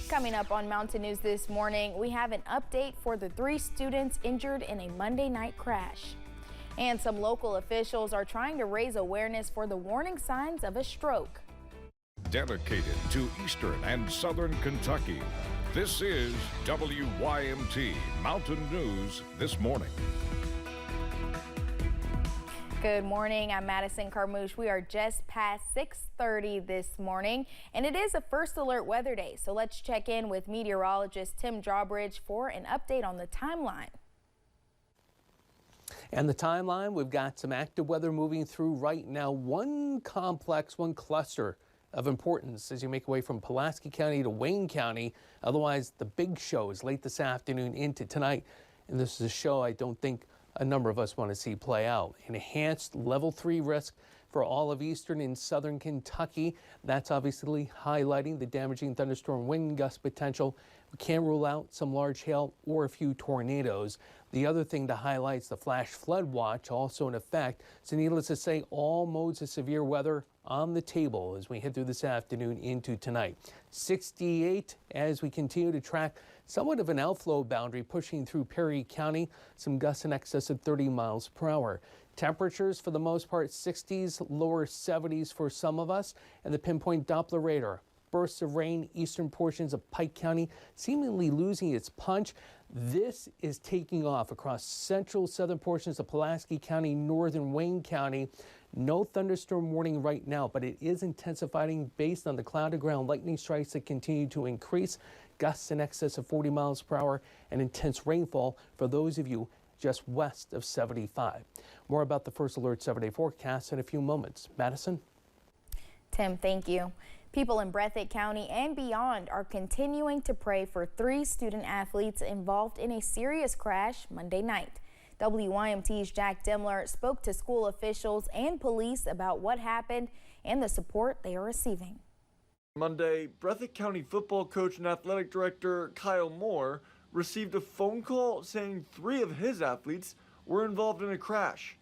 Coming up on Mountain News this morning, we have an update for the 3 students injured in a Monday night crash. And some local officials are trying to raise awareness for the warning signs of a stroke. Dedicated to Eastern and Southern Kentucky, this is WYMT Mountain News This Morning. Good morning, I'm Madison Carmouche. We are just past 6:30 this morning, and it is a first alert weather day. So let's check in with meteorologist Tim Drawbridge for an update on the timeline. And the timeline, we've got some active weather moving through right now. One cluster of importance as you make your way from Pulaski County to Wayne County. Otherwise, the big show is late this afternoon into tonight. And this is a show I don't think a number of us want to see play out. Enhanced level 3 risk for all of eastern and southern Kentucky. That's obviously highlighting the damaging thunderstorm wind gust potential. We can't rule out some large hail or a few tornadoes. The other thing to highlight is the flash flood watch also in effect. So needless to say, all modes of severe weather on the table as we head through this afternoon into tonight. 68 as we continue to track somewhat of an outflow boundary pushing through Perry County. Some gusts in excess of 30 miles per hour. Temperatures for the most part 60s, lower 70s for some of us. And the pinpoint Doppler radar. Bursts of rain, eastern portions of Pike County seemingly losing its punch. This is taking off across central southern portions of Pulaski County, northern Wayne County. No thunderstorm warning right now, but it is intensifying based on the cloud-to-ground lightning strikes that continue to increase. Gusts in excess of 40 miles per hour and intense rainfall for those of you just west of 75. More about the first alert 7-day forecast in a few moments. Madison? Tim, thank you. People in Breathitt County and beyond are continuing to pray for 3 student athletes involved in a serious crash Monday night. WYMT's Jack Demler spoke to school officials and police about what happened and the support they are receiving. Monday, Breathitt County football coach and athletic director Kyle Moore received a phone call saying 3 of his athletes were involved in a crash.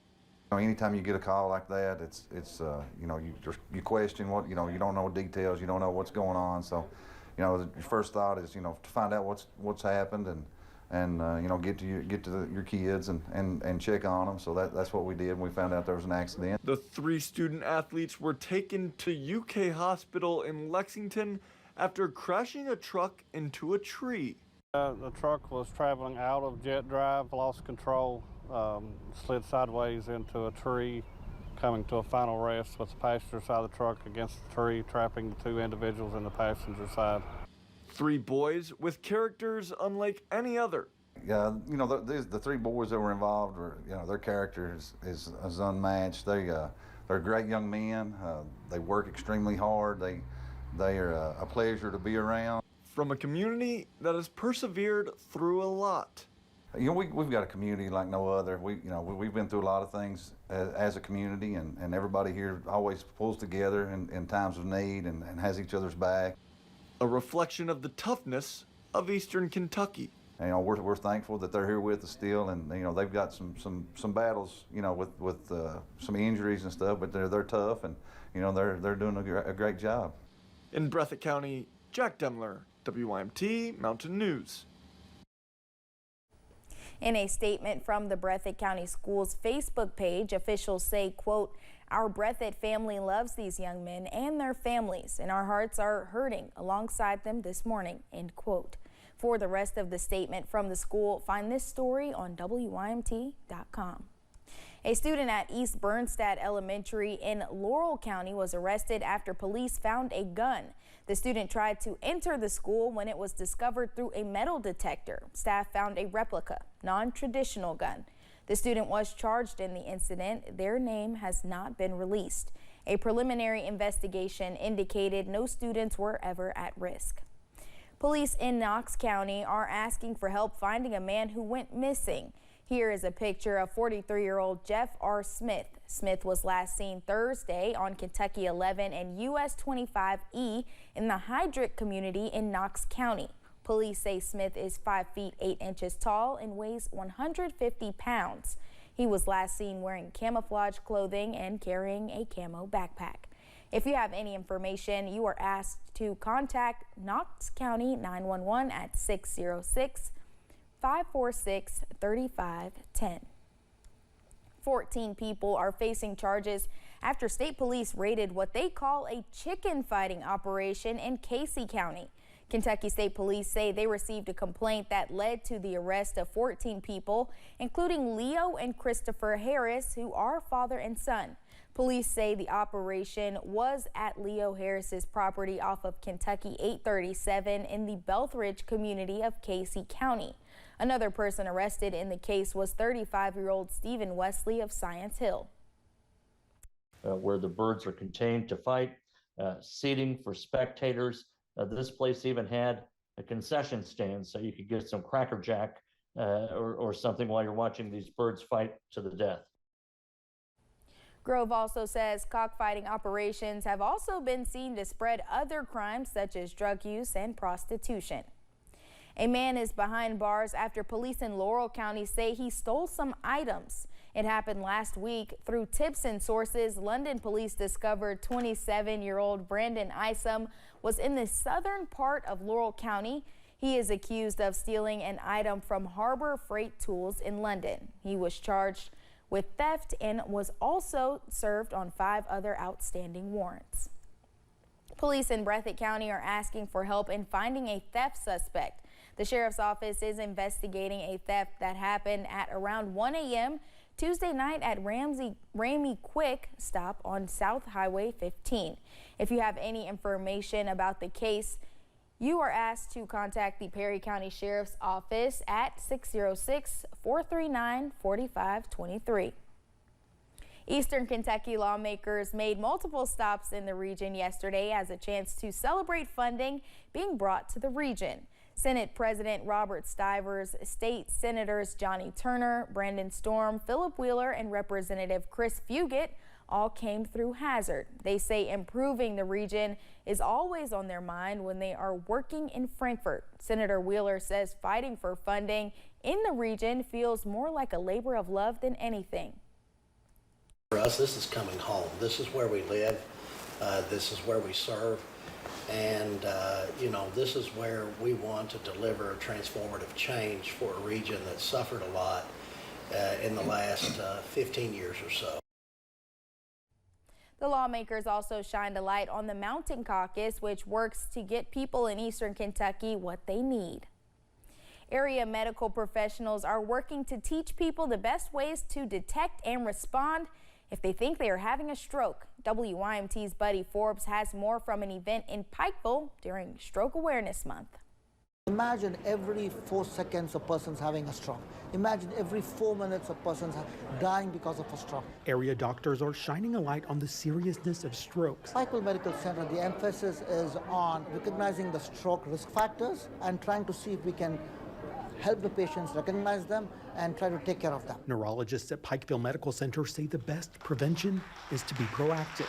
Anytime you get a call like that, it's you know, you question what, you know, you don't know details, you don't know what's going on. So, you know, your first thought is, you know, to find out what's happened and you know, get to your kids and check on them. So that's what we did. And we found out there was an accident. The 3 student athletes were taken to UK Hospital in Lexington after crashing a truck into a tree. The truck was traveling out of jet drive, lost control, slid sideways into a tree, coming to a final rest with the passenger side of the truck against the tree, trapping the 2 individuals in the passenger side. 3 boys with characters unlike any other. Yeah, you know, the 3 boys that were involved were, you know, their character is unmatched. They're great young men. They work extremely hard. They are a pleasure to be around. From a community that has persevered through a lot. You know, we've got a community like no other. We've been through a lot of things as a community, and everybody here always pulls together in times of need and has each other's back. A reflection of the toughness of Eastern Kentucky. And, you know, we're thankful that they're here with us still, and you know, they've got some battles, you know, with some injuries and stuff, but they're tough, and you know, they're doing a great job. In Breathitt County, Jack Demler, WYMT Mountain News. In a statement from the Breathitt County Schools Facebook page, officials say, quote, "Our Breathitt family loves these young men and their families, and our hearts are hurting alongside them this morning," end quote. For the rest of the statement from the school, find this story on WYMT.com. A student at East Bernstadt Elementary in Laurel County was arrested after police found a gun. The student tried to enter the school when it was discovered through a metal detector. Staff found a replica, non-traditional gun. The student was charged in the incident. Their name has not been released. A preliminary investigation indicated no students were ever at risk. Police in Knox County are asking for help finding a man who went missing. Here is a picture of 43-year-old Jeff R. Smith. Smith was last seen Thursday on Kentucky 11 and US 25E in the Hydrick community in Knox County. Police say Smith is 5 feet 8 inches tall and weighs 150 pounds. He was last seen wearing camouflage clothing and carrying a camo backpack. If you have any information, you are asked to contact Knox County 911 at 606-546-3510. 14 people are facing charges after state police raided what they call a chicken fighting operation in Casey County. Kentucky State Police say they received a complaint that led to the arrest of 14 people, including Leo and Christopher Harris, who are father and son. Police say the operation was at Leo Harris's property off of Kentucky 837 in the Belthridge community of Casey County. Another person arrested in the case was 35-year-old Stephen Wesley of Science Hill. Where the birds are contained to fight, seating for spectators. This place even had a concession stand so you could get some Cracker Jack or something while you're watching these birds fight to the death. Grove also says cockfighting operations have also been seen to spread other crimes such as drug use and prostitution. A man is behind bars after police in Laurel County say he stole some items. It happened last week. Through tips and sources, London police discovered 27-year-old Brandon Isom was in the southern part of Laurel County. He is accused of stealing an item from Harbor Freight Tools in London. He was charged with theft and was also served on 5 other outstanding warrants. Police in Breathitt County are asking for help in finding a theft suspect. The sheriff's office is investigating a theft that happened at around 1 a.m. Tuesday night at Ramey Quick Stop on South Highway 15. If you have any information about the case, you are asked to contact the Perry County Sheriff's Office at 606-439-4523. Eastern Kentucky lawmakers made multiple stops in the region yesterday as a chance to celebrate funding being brought to the region. Senate President Robert Stivers, State Senators Johnny Turner, Brandon Storm, Philip Wheeler, and Representative Chris Fugit all came through Hazard. They say improving the region is always on their mind when they are working in Frankfort. Senator Wheeler says fighting for funding in the region feels more like a labor of love than anything. For us, this is coming home. This is where we live. This is where we serve. And, you know, this is where we want to deliver transformative change for a region that suffered a lot in the last 15 years or so. The lawmakers also shined a light on the Mountain Caucus, which works to get people in Eastern Kentucky what they need. Area medical professionals are working to teach people the best ways to detect and respond if they think they are having a stroke. WYMT's Buddy Forbes has more from an event in Pikeville during Stroke Awareness Month. Imagine every 4 seconds a person's having a stroke. Imagine every 4 minutes a person's dying because of a stroke. Area doctors are shining a light on the seriousness of strokes. Pikeville Medical Center, the emphasis is on recognizing the stroke risk factors and trying to see if we can help the patients recognize them and try to take care of them. Neurologists at Pikeville Medical Center say the best prevention is to be proactive,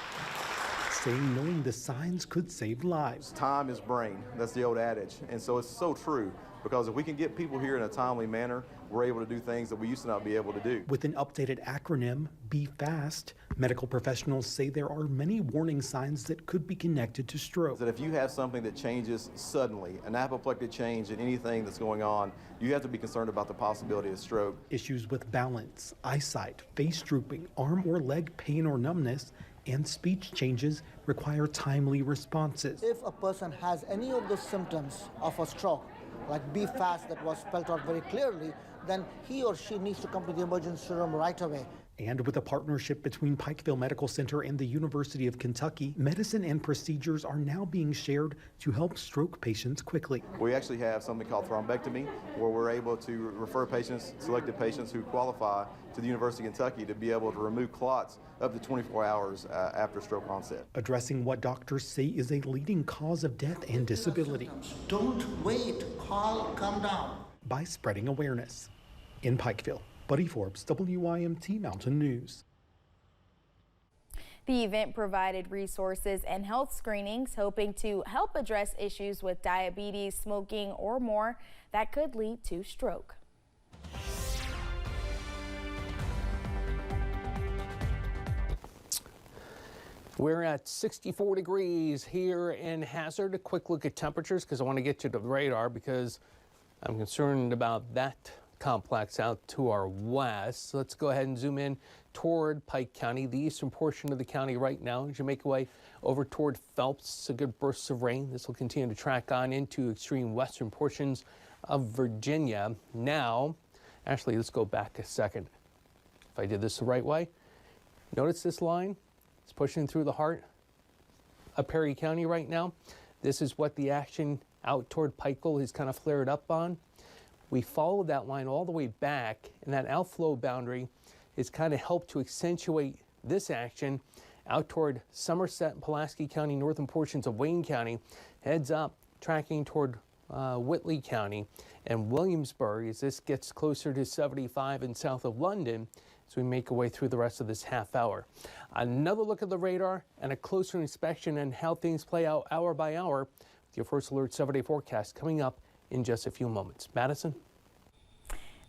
saying knowing the signs could save lives. Time is brain. That's the old adage. And so it's so true, because if we can get people here in a timely manner, we're able to do things that we used to not be able to do. With an updated acronym, Be Fast, medical professionals say there are many warning signs that could be connected to stroke. That if you have something that changes suddenly, an apoplectic change in anything that's going on, you have to be concerned about the possibility of stroke. Issues with balance, eyesight, face drooping, arm or leg pain or numbness, and speech changes require timely responses. If a person has any of the symptoms of a stroke, like Be Fast that was spelled out very clearly, then he or she needs to come to the emergency room right away. And with a partnership between Pikeville Medical Center and the University of Kentucky, medicine and procedures are now being shared to help stroke patients quickly. We actually have something called thrombectomy, where we're able to refer patients, selected patients who qualify, to the University of Kentucky to be able to remove clots up to 24 hours after stroke onset. Addressing what doctors say is a leading cause of death and disability. Don't wait, call, come down. By spreading awareness. In Pikeville, Buddy Forbes, WYMT Mountain News. The event provided resources and health screenings, hoping to help address issues with diabetes, smoking, or more that could lead to stroke. We're at 64 degrees here in Hazard. A quick look at temperatures because I want to get you to the radar because I'm concerned about that complex out to our west. So let's go ahead and zoom in toward Pike County, the eastern portion of the county right now. As you make your way over toward Phelps, a good bursts of rain. This will continue to track on into extreme western portions of Virginia. Now, actually, let's go back a second. If I did this the right way, notice this line. It's pushing through the heart of Perry County right now. This is what the action out toward Pikeville has kind of flared up on. We followed that line all the way back, and that outflow boundary has kind of helped to accentuate this action out toward Somerset and Pulaski County, northern portions of Wayne County, heads up, tracking toward Whitley County and Williamsburg as this gets closer to 75 and south of London as we make our way through the rest of this half hour. Another look at the radar and a closer inspection and how things play out hour by hour with your First Alert 7-day forecast coming up in just a few moments. Madison?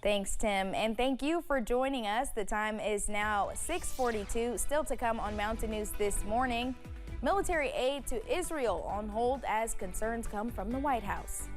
Thanks, Tim, and thank you for joining us. The time is now 6:42. Still to come on Mountain News this morning. Military aid to Israel on hold as concerns come from the White House.